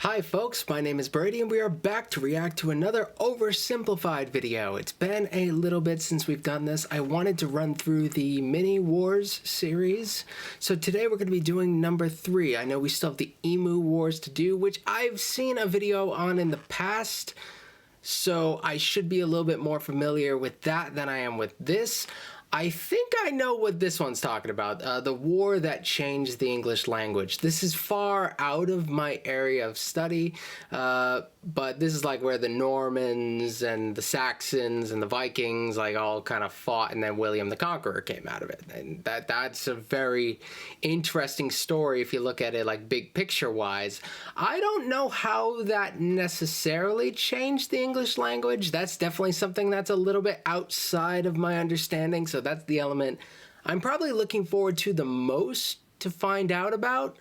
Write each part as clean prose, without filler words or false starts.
Hi folks, my name is Brady and we are back to react to another Oversimplified video. It's been a little bit since we've done this. I wanted to run through the Mini Wars series. So today we're going to be doing number 3. I know we still have the Emu Wars to do, which I've seen a video on in the past. So I should be a little bit more familiar with that than I am with this. I think I know what this one's talking about, the war that changed the English language. This is far out of my area of study, but this is like where the Normans and the Saxons and the Vikings like all kind of fought, and then William the Conqueror came out of it. And that's a very interesting story if you look at it like big picture wise. I don't know how that necessarily changed the English language. That's definitely something that's a little bit outside of my understanding. So that's the element I'm probably looking forward to the most to find out about.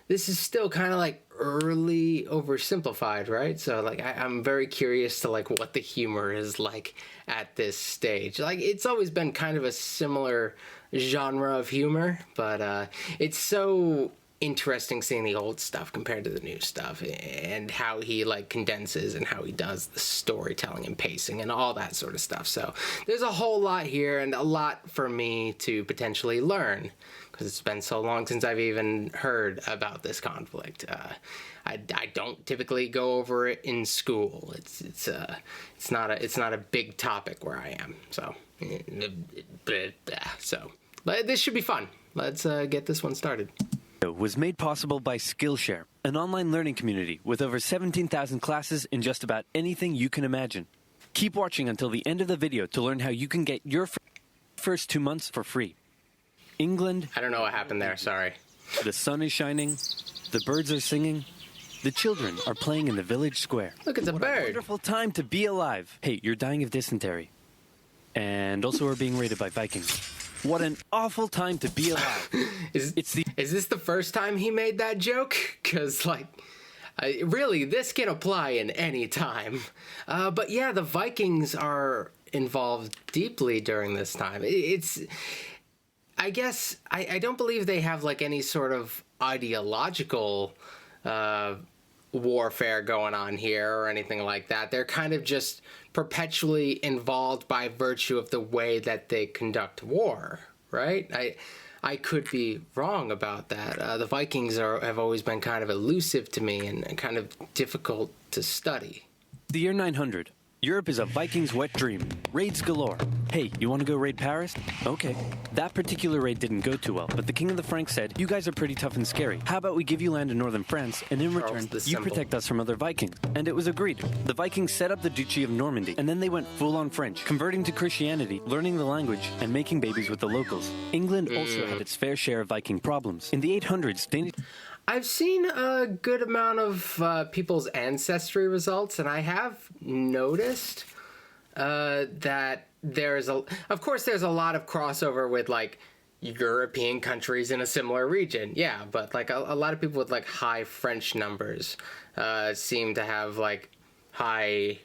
This is still kind of like early Oversimplified, right? So like I'm very curious to like what the humor is like at this stage. Like it's always been kind of a similar genre of humor, but it's so interesting seeing the old stuff compared to the new stuff and how he like condenses and how he does the storytelling and pacing and all that sort of stuff. So there's a whole lot here and a lot for me to potentially learn because it's been so long since I've even heard about this conflict. I don't typically go over it in school. It's not a big topic where I am. So but this should be fun. Let's get this one started. Was made possible by Skillshare, an online learning community with over 17,000 classes in just about anything you can imagine. Keep watching until the end of the video to learn how you can get your first 2 months for free. England. I don't know what happened there, sorry. The sun is shining, the birds are singing, the children are playing in the village square. Look, it's a bird. What a wonderful time to be alive. Hey, you're dying of dysentery. And also we're being raided by Vikings. What an awful time to be alive. Is this the first time he made that joke? Because, like, really, this can apply in any time. But yeah, the Vikings are involved deeply during this time. I guess, I don't believe they have, like, any sort of ideological warfare going on here or anything like that. They're kind of just perpetually involved by virtue of the way that they conduct war, right? I could be wrong about that. The Vikings have always been kind of elusive to me and kind of difficult to study. The year 900. Europe is a Viking's wet dream. Raids galore. Hey, you want to go raid Paris? Okay. That particular raid didn't go too well, but the King of the Franks said, you guys are pretty tough and scary. How about we give you land in northern France, and in return, you protect us from other Vikings? And it was agreed. The Vikings set up the Duchy of Normandy, and then they went full-on French, converting to Christianity, learning the language, and making babies with the locals. England also had its fair share of Viking problems. In the 800s, Danish... I've seen a good amount of people's ancestry results, and I have noticed that there's of course there's a lot of crossover with like European countries in a similar region. Yeah, but like a lot of people with like high French numbers seem to have like high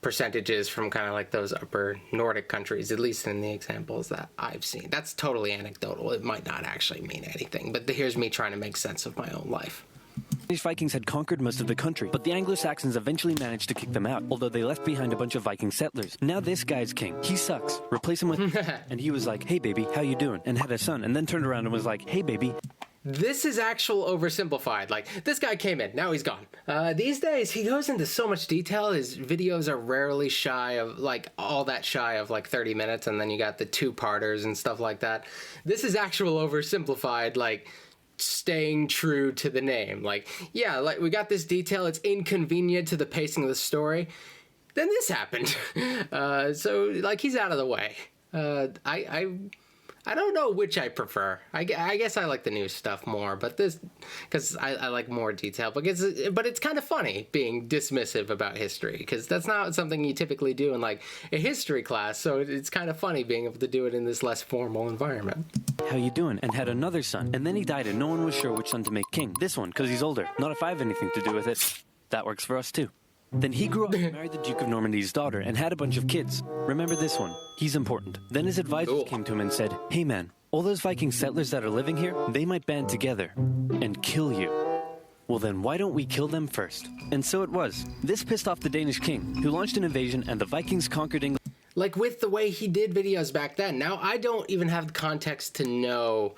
percentages from kind of like those upper Nordic countries, at least in the examples that I've seen. That's totally anecdotal. It might not actually mean anything, but here's me trying to make sense of my own life. Danish Vikings had conquered most of the country, but the Anglo-Saxons eventually managed to kick them out, although they left behind a bunch of Viking settlers. Now this guy's king. He sucks. Replace him with... And he was like, hey baby, how you doing? And had a son, and then turned around and was like, hey baby... This is actual Oversimplified. Like, this guy came in, now he's gone. These days, he goes into so much detail. His videos are rarely shy of, like, all that shy of, like, 30 minutes, and then you got the two-parters and stuff like that. This is actual Oversimplified, like, staying true to the name. Like, yeah, like, we got this detail. It's inconvenient to the pacing of the story. Then this happened. So, like, he's out of the way. I don't know which I prefer. I guess I like the new stuff more, but this, because I like more detail. But it's kind of funny being dismissive about history, because that's not something you typically do in like a history class. So it's kind of funny being able to do it in this less formal environment. How you doing? And had another son, and then he died, and no one was sure which son to make king. This one, because he's older. Not if I have anything to do with it. That works for us too. Then he grew up and married the Duke of Normandy's daughter and had a bunch of kids. Remember this one. He's important. Then his advisors came to him and said, hey man, all those Viking settlers that are living here, they might band together and kill you. Well then, why don't we kill them first? And so it was. This pissed off the Danish king, who launched an invasion, and the Vikings conquered England. Like with the way he did videos back then. Now, I don't even have the context to know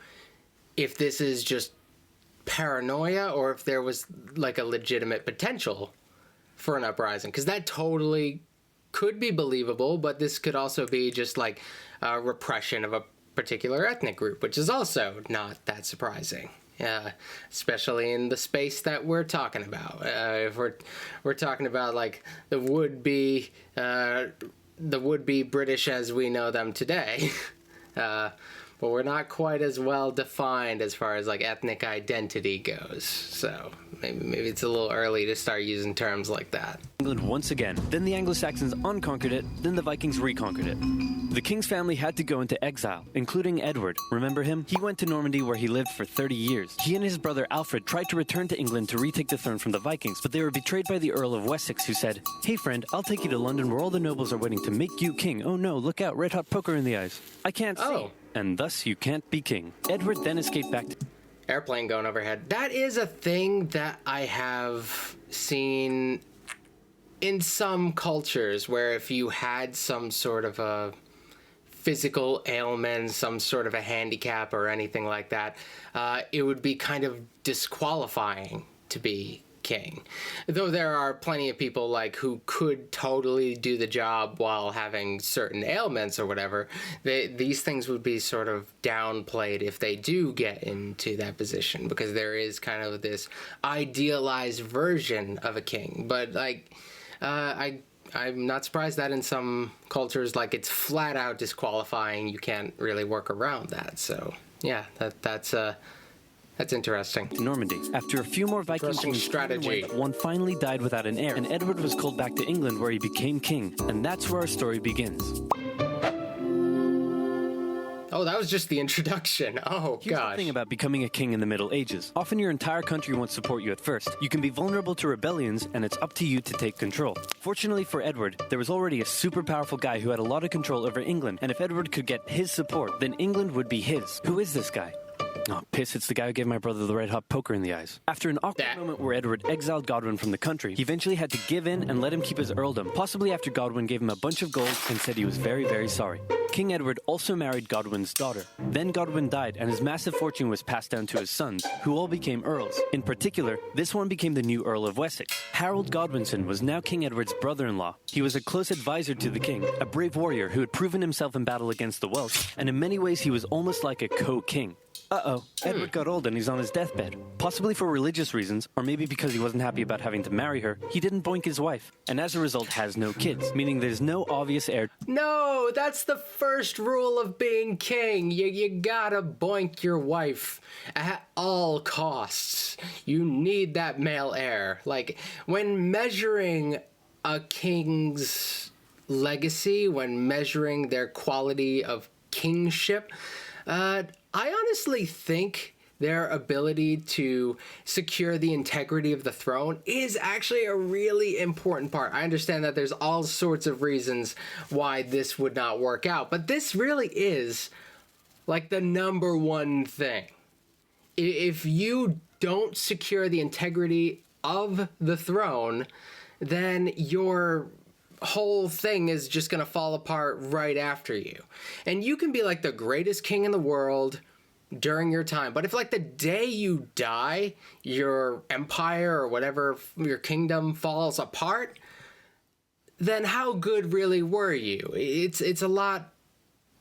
if this is just paranoia or if there was like a legitimate potential for an uprising, because that totally could be believable, but this could also be just like a repression of a particular ethnic group, which is also not that surprising. Especially in the space that we're talking about. If we're talking about like the would-be British as we know them today, but we're not quite as well defined as far as like ethnic identity goes. So maybe it's a little early to start using terms like that. England once again. Then the Anglo-Saxons unconquered it, then the Vikings reconquered it. The king's family had to go into exile, including Edward. Remember him? He went to Normandy where he lived for 30 years. He and his brother Alfred tried to return to England to retake the throne from the Vikings, but they were betrayed by the Earl of Wessex, who said, "Hey friend, I'll take you to London where all the nobles are waiting to make you king. Oh no, look out, red hot poker in the eyes. I can't see. And thus you can't be king." Edward then escaped back to... Airplane going overhead. That is a thing that I have seen in some cultures where if you had some sort of a physical ailment, some sort of a handicap or anything like that, it would be kind of disqualifying to be king. Though there are plenty of people like who could totally do the job while having certain ailments or whatever, these things would be sort of downplayed if they do get into that position, because there is kind of this idealized version of a king. But like I'm not surprised that in some cultures, like, it's flat out disqualifying. You can't really work around that. So yeah, that's interesting. Normandy. After a few more Vikings, Interesting strategy. One finally died without an heir, and Edward was called back to England where he became king. And that's where our story begins. Oh, that was just the introduction. Oh, Here's gosh. the thing about becoming a king in the Middle Ages. Often your entire country won't support you at first. You can be vulnerable to rebellions, and it's up to you to take control. Fortunately for Edward, there was already a super powerful guy who had a lot of control over England, and if Edward could get his support, then England would be his. Who is this guy? Oh, piss, it's the guy who gave my brother the red hot poker in the eyes. After an awkward moment where Edward exiled Godwin from the country, he eventually had to give in and let him keep his earldom, possibly after Godwin gave him a bunch of gold and said he was very, very sorry. King Edward also married Godwin's daughter. Then Godwin died, and his massive fortune was passed down to his sons, who all became earls. In particular, this one became the new Earl of Wessex. Harold Godwinson was now King Edward's brother-in-law. He was a close advisor to the king, a brave warrior who had proven himself in battle against the Welsh, and in many ways he was almost like a co-king. Uh-oh, Edward got old and he's on his deathbed. Possibly for religious reasons, or maybe because he wasn't happy about having to marry her, he didn't boink his wife, and as a result has no kids, meaning there's no obvious heir. No, that's the first rule of being king. You gotta boink your wife at all costs. You need that male heir. Like, when measuring a king's legacy, when measuring their quality of kingship, I honestly think their ability to secure the integrity of the throne is actually a really important part. I understand that there's all sorts of reasons why this would not work out, but this really is like the number one thing. If you don't secure the integrity of the throne, then your whole thing is just going to fall apart right after you. And you can be like the greatest king in the world during your time, but if like the day you die, your empire or whatever, your kingdom falls apart, then how good really were you? It's a lot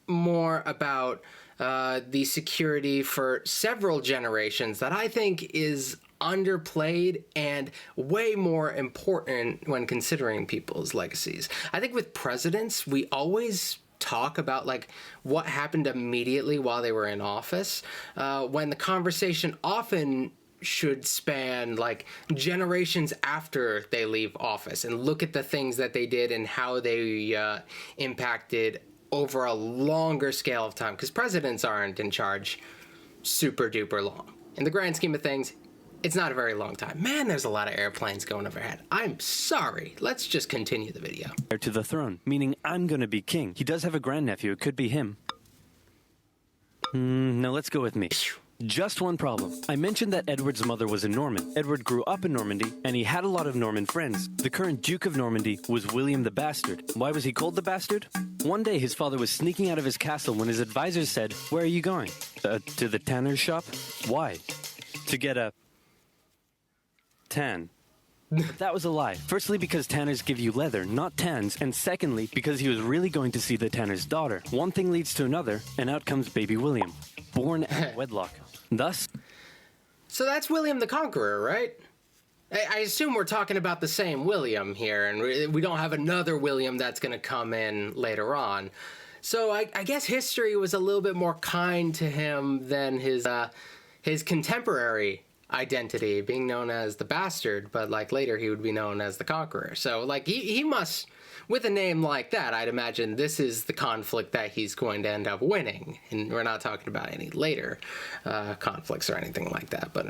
more about the security for several generations that I think is underplayed and way more important when considering people's legacies. I think with presidents, we always talk about like what happened immediately while they were in office, when the conversation often should span like generations after they leave office and look at the things that they did and how they impacted over a longer scale of time, because presidents aren't in charge super duper long. In the grand scheme of things, it's not a very long time. Man, there's a lot of airplanes going overhead. I'm sorry. Let's just continue the video. To the throne, meaning I'm gonna be king. He does have a grandnephew. It could be him. No, let's go with me. Just one problem. I mentioned that Edward's mother was a Norman. Edward grew up in Normandy, and he had a lot of Norman friends. The current Duke of Normandy was William the Bastard. Why was he called the Bastard? One day, his father was sneaking out of his castle when his advisors said, "Where are you going?" To the tanner's shop? Why? To get a tan. But that was a lie. Firstly, because tanners give you leather, not tans, and secondly, because he was really going to see the tanner's daughter. One thing leads to another, and out comes baby William, born out of wedlock. Thus... So that's William the Conqueror, right? I assume we're talking about the same William here, and we don't have another William that's going to come in later on. So I guess history was a little bit more kind to him than his contemporary identity, being known as the Bastard, but like later he would be known as the Conqueror. So like he must, with a name like that, I'd imagine this is the conflict that he's going to end up winning. And we're not talking about any later conflicts or anything like that, but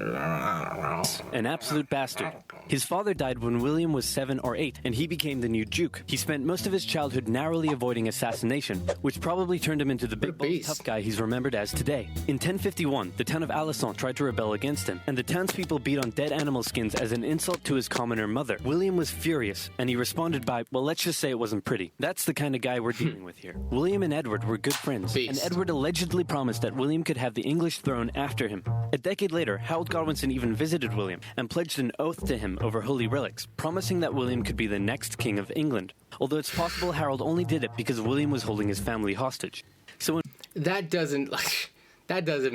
an absolute bastard. His father died when William was 7 or 8, and he became the new Duke. He spent most of his childhood narrowly avoiding assassination, which probably turned him into the big, bold, tough guy he's remembered as today. In 1051, the town of Alençon tried to rebel against him, and the townspeople beat on dead animal skins as an insult to his commoner mother. William was furious, and he responded by, well, let's just say it wasn't pretty. That's the kind of guy we're dealing with here. William and Edward were good friends, and Edward allegedly promised that William could have the English throne after him. A decade later, Harold Godwinson even visited William and pledged an oath to him over holy relics, promising that William could be the next king of England. Although it's possible Harold only did it because William was holding his family hostage. So when that doesn't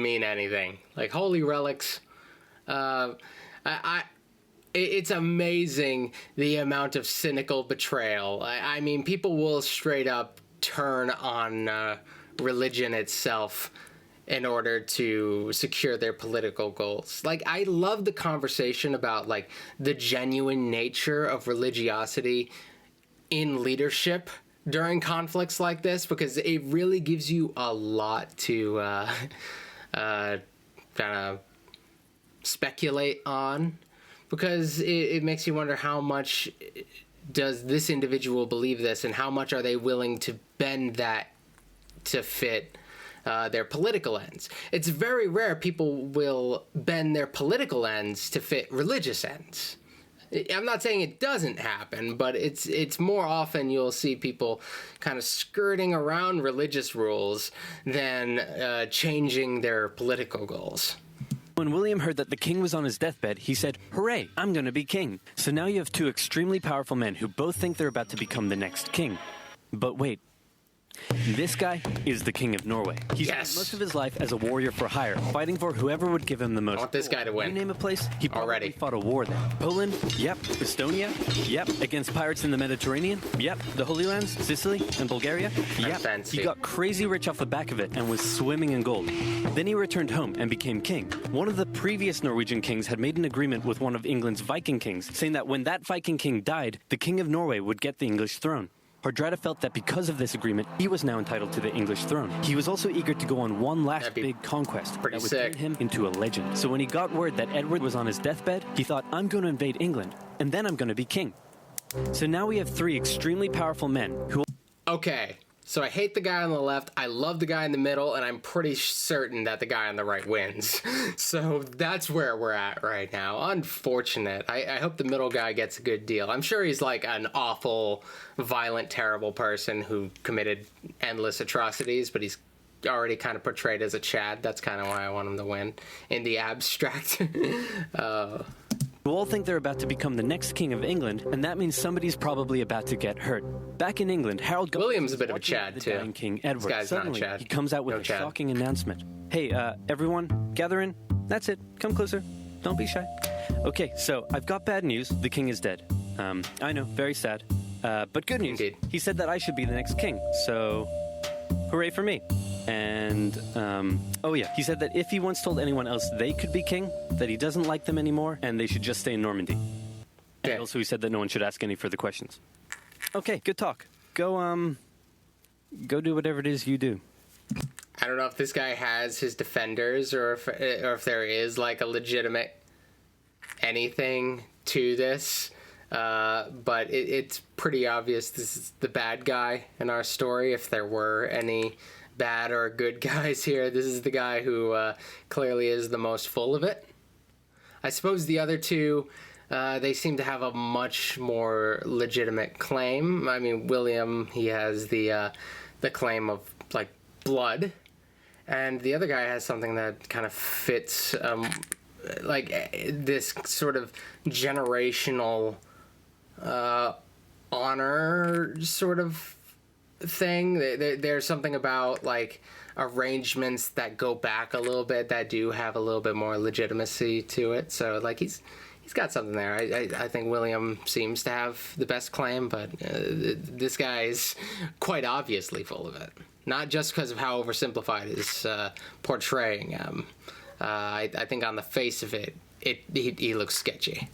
mean anything. Like holy relics, it's amazing the amount of cynical betrayal. I mean, people will straight up turn on religion itself in order to secure their political goals. Like, I love the conversation about, like, the genuine nature of religiosity in leadership during conflicts like this, because it really gives you a lot to kind of speculate on, because it makes you wonder how much does this individual believe this, and how much are they willing to bend that to fit their political ends. It's very rare people will bend their political ends to fit religious ends. I'm not saying it doesn't happen, but it's more often you'll see people kind of skirting around religious rules than changing their political goals. When William heard that the king was on his deathbed, he said, "Hooray, I'm going to be king." So now you have two extremely powerful men who both think they're about to become the next king. But wait. This guy is the King of Norway. He spent most of his life as a warrior for hire, fighting for whoever would give him the most. I want this guy to win. You name a place, he probably fought a war there. Poland? Yep. Estonia? Yep. Against pirates in the Mediterranean? Yep. The Holy Lands? Sicily? And Bulgaria? Yep. Fancy. He got crazy rich off the back of it and was swimming in gold. Then he returned home and became king. One of the previous Norwegian kings had made an agreement with one of England's Viking kings, saying that when that Viking king died, the King of Norway would get the English throne. Hardrada felt that because of this agreement, he was now entitled to the English throne. He was also eager to go on one last big conquest that would turn him into a legend. So when he got word that Edward was on his deathbed, he thought, I'm going to invade England, and then I'm going to be king. So now we have three extremely powerful men who... Okay, so I hate the guy on the left, I love the guy in the middle, and I'm pretty certain that the guy on the right wins. So that's where we're at right now. Unfortunate. I hope the middle guy gets a good deal. I'm sure he's like an awful, violent, terrible person who committed endless atrocities, but he's already kind of portrayed as a Chad. That's kind of why I want him to win in the abstract. who all think they're about to become the next king of England, and that means somebody's probably about to get hurt. Back in England, Harold William's a bit of a Chad, too. Dying King Edward. This guy's Suddenly, not a Chad. he comes out with a shocking announcement. Hey, everyone, gather in. That's it. Come closer. Don't be shy. Okay, so I've got bad news. The king is dead. I know, very sad. But good news. Indeed. He said that I should be the next king, so hooray for me. And, oh yeah, he said that if he once told anyone else they could be king, that he doesn't like them anymore, and they should just stay in Normandy. And also he said that no one should ask any further questions. Okay, good talk. Go do whatever it is you do. I don't know if this guy has his defenders or if there is like a legitimate anything to this. But it's pretty obvious this is the bad guy in our story, if there were any bad or good guys here. This is the guy who clearly is the most full of it. I suppose the other two, they seem to have a much more legitimate claim. I mean, William, he has the claim of, like, blood. And the other guy has something that kind of fits, like, this sort of generational honor sort of thing. There's something about, like, arrangements that go back a little bit that do have a little bit more legitimacy to it. So, like, he's got something there. I think William seems to have the best claim, but this guy is quite obviously full of it. Not just because of how oversimplified is portraying him. I think on the face of it, he looks sketchy.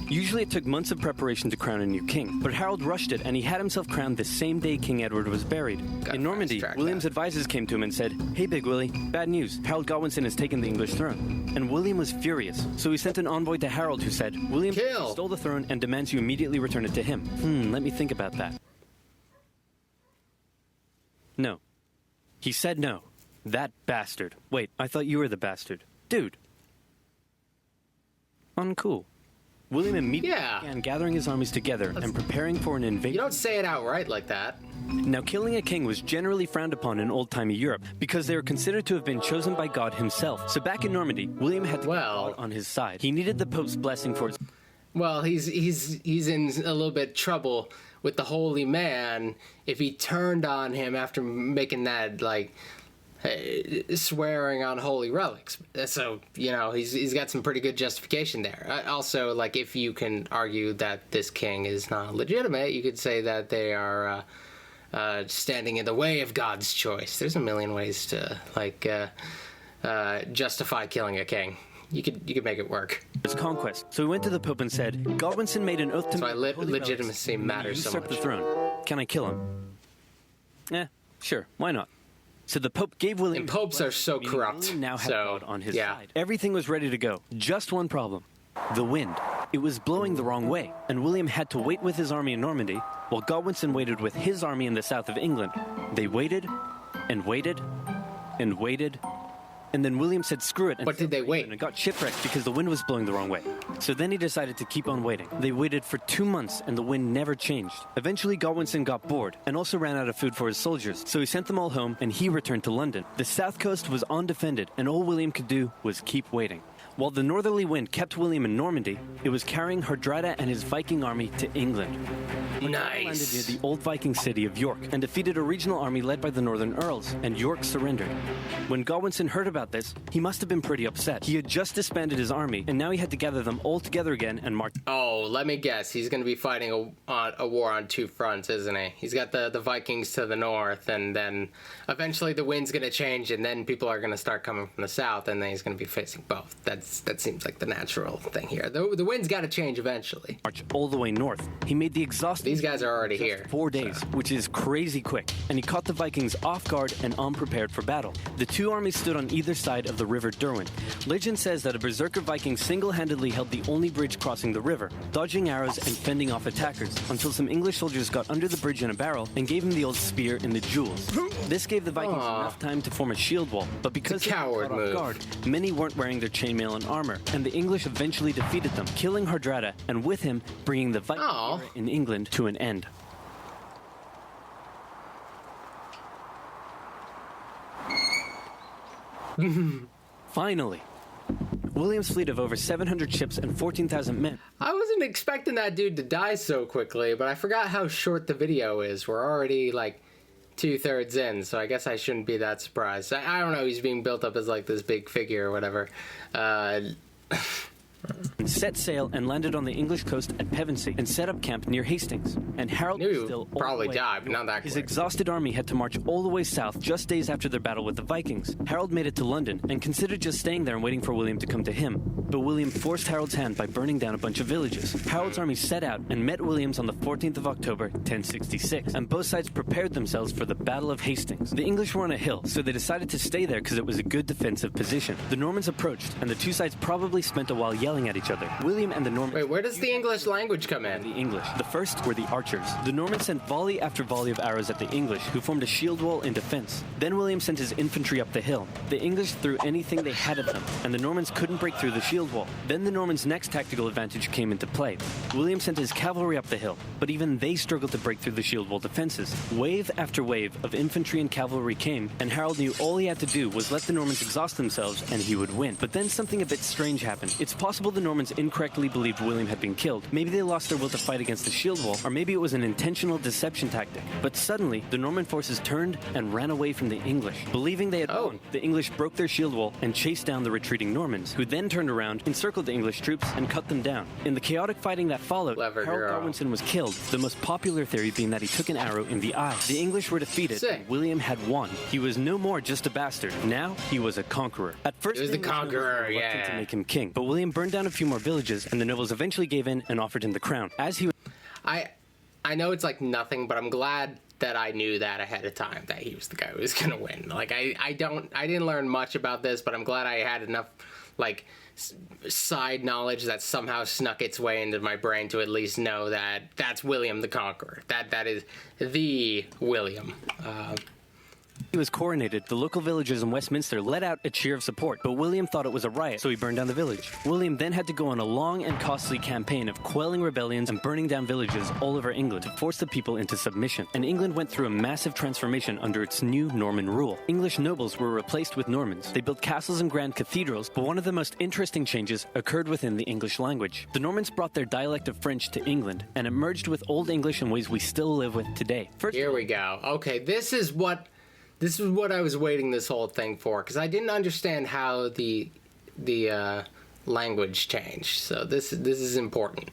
Usually it took months of preparation to crown a new king, but Harold rushed it and he had himself crowned the same day King Edward was buried. In Normandy, William's advisors came to him and said, "Hey, Big Willie, bad news. Harold Godwinson has taken the English throne." And William was furious, so he sent an envoy to Harold who said, "William stole the throne and demands you immediately return it to him." Let me think about that. No. He said no. That bastard. Wait, I thought you were the bastard. Dude. Uncool. William immediately began gathering his armies together and preparing for an invasion. You don't say it outright like that. Now, killing a king was generally frowned upon in old-timey Europe because they were considered to have been chosen by God himself. So back in Normandy, William had to get God on his side. He needed the Pope's blessing for his... Well, he's in a little bit trouble with the holy man if he turned on him after making that, like, swearing on holy relics. So, you know, he's got some pretty good justification there. Also, like, if you can argue that this king is not legitimate, you could say that they are standing in the way of God's choice. There's a million ways to, like, justify killing a king. You could make it work. His conquest. So he went to the Pope and said, "Godwinson made an oath to me. That's why legitimacy matters so much. The throne. Can I kill him?" Sure. Why not? So the Pope gave William... And popes are so corrupt. William now had God on his side. Everything was ready to go. Just one problem. The wind. It was blowing the wrong way, and William had to wait with his army in Normandy, while Godwinson waited with his army in the south of England. They waited, and waited, and waited, and then William said screw it. But did they wait? And got shipwrecked because the wind was blowing the wrong way. So then he decided to keep on waiting. They waited for 2 months and the wind never changed. Eventually Godwinson got bored and also ran out of food for his soldiers. So he sent them all home and he returned to London. The south coast was undefended and all William could do was keep waiting. While the northerly wind kept William in Normandy, it was carrying Hardrada and his Viking army to England. He landed near the old Viking city of York and defeated a regional army led by the northern earls, and York surrendered. When Godwinson heard about this, he must have been pretty upset. He had just disbanded his army, and now he had to gather them all together again and march. Oh, let me guess. He's going to be fighting a war on two fronts, isn't he? He's got the Vikings to the north, and then eventually the wind's going to change, and then people are going to start coming from the south, and then he's going to be facing both. That seems like the natural thing here. The wind's got to change eventually. March all the way north. He made the exhausting... These guys are already here. 4 days, which is crazy quick, and he caught the Vikings off guard and unprepared for battle. The two armies stood on either side of the river Derwent. Legend says that a berserker Viking single-handedly held the only bridge crossing the river, dodging arrows and fending off attackers, until some English soldiers got under the bridge in a barrel and gave him the old spear in the jewels. This gave the Vikings enough time to form a shield wall, but because they were caught off guard, many weren't wearing their chainmail and armor, and the English eventually defeated them, killing Hardrada, and with him, bringing the Viking era in England to an end. Finally, William's fleet of over 700 ships and 14,000 men. I wasn't expecting that dude to die so quickly, but I forgot how short the video is. We're already, like, 2/3 in, so I guess I shouldn't be that surprised. I don't know, he's being built up as, like, this big figure or whatever. Set sail and landed on the English coast at Pevensey and set up camp near Hastings. And Harold was still probably died, but not that quick. His exhausted army had to march all the way south just days after their battle with the Vikings. Harold made it to London and considered just staying there and waiting for William to come to him. But William forced Harold's hand by burning down a bunch of villages. Harold's army set out and met William's on the 14th of October, 1066, and both sides prepared themselves for the Battle of Hastings. The English were on a hill, so they decided to stay there because it was a good defensive position. The Normans approached, and the two sides probably spent a while yelling at each each other. William and the Normans... Wait, where does the English language come in? The English. The first were the archers. The Normans sent volley after volley of arrows at the English, who formed a shield wall in defense. Then William sent his infantry up the hill. The English threw anything they had at them, and the Normans couldn't break through the shield wall. Then the Normans' next tactical advantage came into play. William sent his cavalry up the hill, but even they struggled to break through the shield wall defenses. Wave after wave of infantry and cavalry came, and Harold knew all he had to do was let the Normans exhaust themselves, and he would win. But then something a bit strange happened. It's possible the Normans incorrectly believed William had been killed. Maybe they lost their will to fight against the shield wall, or maybe it was an intentional deception tactic. But suddenly, the Norman forces turned and ran away from the English. Believing they had won, the English broke their shield wall and chased down the retreating Normans, who then turned around, encircled the English troops, and cut them down. In the chaotic fighting that followed, Harold Godwinson was killed, the most popular theory being that he took an arrow in the eye. The English were defeated, and William had won. He was no more just a bastard. Now, he was a conqueror. At first, he was the conqueror, to make him king, but William burned down a few more villages, and the nobles eventually gave in and offered him the crown. As he was... I know it's like nothing, but I'm glad that I knew that ahead of time, that he was the guy who was gonna win. Like, I didn't learn much about this, but I'm glad I had enough, like, side knowledge that somehow snuck its way into my brain to at least know that that's William the Conqueror. That is the William. He was coronated, the local villagers in Westminster let out a cheer of support, but William thought it was a riot, so he burned down the village. William then had to go on a long and costly campaign of quelling rebellions and burning down villages all over England to force the people into submission. And England went through a massive transformation under its new Norman rule. English nobles were replaced with Normans. They built castles and grand cathedrals, but one of the most interesting changes occurred within the English language. The Normans brought their dialect of French to England, and it merged with Old English in ways we still live with today. Here we go. Okay, this is what I was waiting this whole thing for, because I didn't understand how the language changed. So this is important.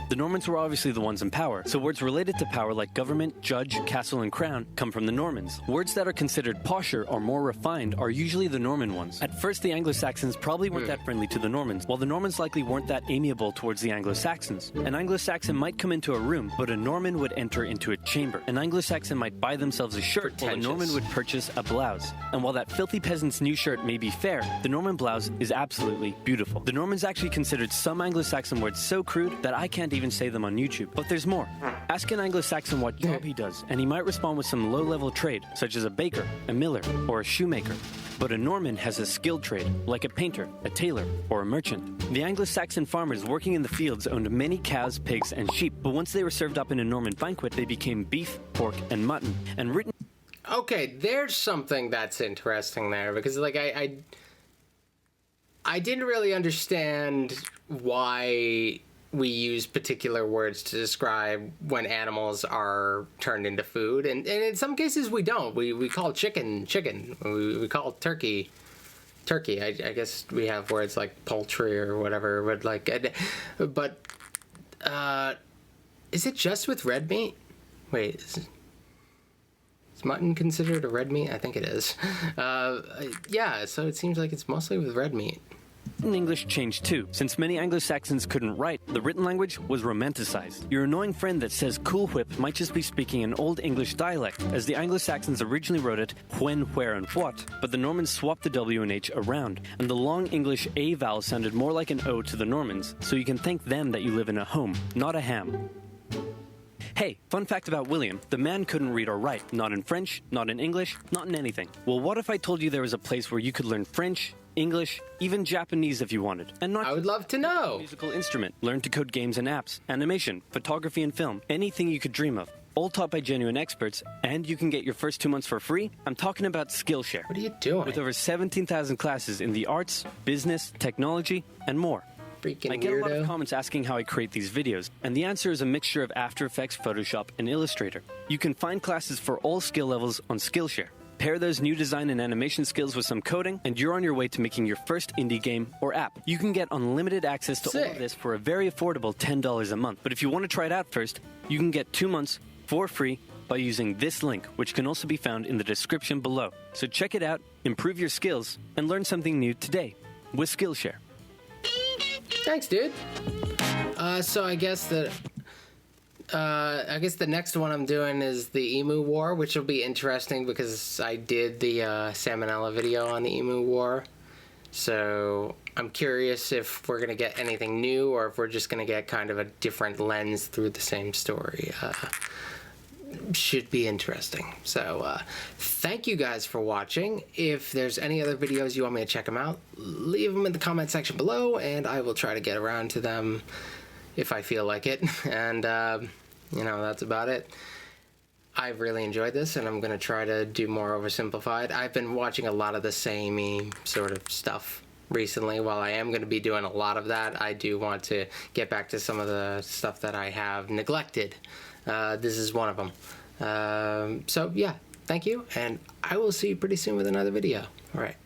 The Normans were obviously the ones in power, so words related to power like government, judge, castle, and crown come from the Normans. Words that are considered posher or more refined are usually the Norman ones. At first, the Anglo-Saxons probably weren't that friendly to the Normans, while the Normans likely weren't that amiable towards the Anglo-Saxons. An Anglo-Saxon might come into a room, but a Norman would enter into a chamber. An Anglo-Saxon might buy themselves a shirt, while a Norman would purchase a blouse. And while that filthy peasant's new shirt may be fair, the Norman blouse is absolutely beautiful. The Normans actually considered some Anglo-Saxon words so crude that I can't even say them on YouTube. But there's more. Ask an Anglo-Saxon what job he does, and he might respond with some low-level trade, such as a baker, a miller, or a shoemaker. But a Norman has a skilled trade, like a painter, a tailor, or a merchant. The Anglo-Saxon farmers working in the fields owned many cows, pigs, and sheep, but once they were served up in a Norman banquet, they became beef, pork, and mutton, and written... Okay, there's something that's interesting there, because, like, I didn't really understand why we use particular words to describe when animals are turned into food, and in some cases we don't. We call chicken. We call turkey. I guess we have words like poultry or whatever. But is it just with red meat? Wait, is mutton considered a red meat? I think it is. Yeah, so it seems like it's mostly with red meat. Written English changed too. Since many Anglo-Saxons couldn't write, the written language was romanticized. Your annoying friend that says Cool Whip might just be speaking an Old English dialect, as the Anglo-Saxons originally wrote it when, where, and what, but the Normans swapped the W and H around, and the long English A vowel sounded more like an O to the Normans, so you can thank them that you live in a home, not a ham. Hey, fun fact about William, the man couldn't read or write, not in French, not in English, not in anything. Well, what if I told you there was a place where you could learn French, English, even Japanese if you wanted, and not I would love to know. A musical instrument, learn to code games and apps, animation, photography and film, anything you could dream of, all taught by genuine experts, and you can get your first 2 months for free? I'm talking about Skillshare. What are you doing? With over 17,000 classes in the arts, business, technology, and more. Freaking I get a lot weirdo. of comments asking how I create these videos, and the answer is a mixture of After Effects, Photoshop, and Illustrator. You can find classes for all skill levels on Skillshare. Pair those new design and animation skills with some coding, and you're on your way to making your first indie game or app. You can get unlimited access to all of this for a very affordable $10 a month. But if you want to try it out first, you can get 2 months for free by using this link, which can also be found in the description below. So check it out, improve your skills, and learn something new today with Skillshare. Thanks, dude. So I guess the next one I'm doing is the Emu War, which will be interesting because I did the Salmonella video on the Emu War. So I'm curious if we're going to get anything new or if we're just going to get kind of a different lens through the same story. Should be interesting. So thank you guys for watching. If there's any other videos you want me to check them out, leave them in the comment section below and I will try to get around to them if I feel like it. And you know, that's about it. I've really enjoyed this and I'm going to try to do more Oversimplified. I've been watching a lot of the samey sort of stuff recently. While I am going to be doing a lot of that, I do want to get back to some of the stuff that I have neglected. This is one of them. So yeah, thank you, and I will see you pretty soon with another video. All right.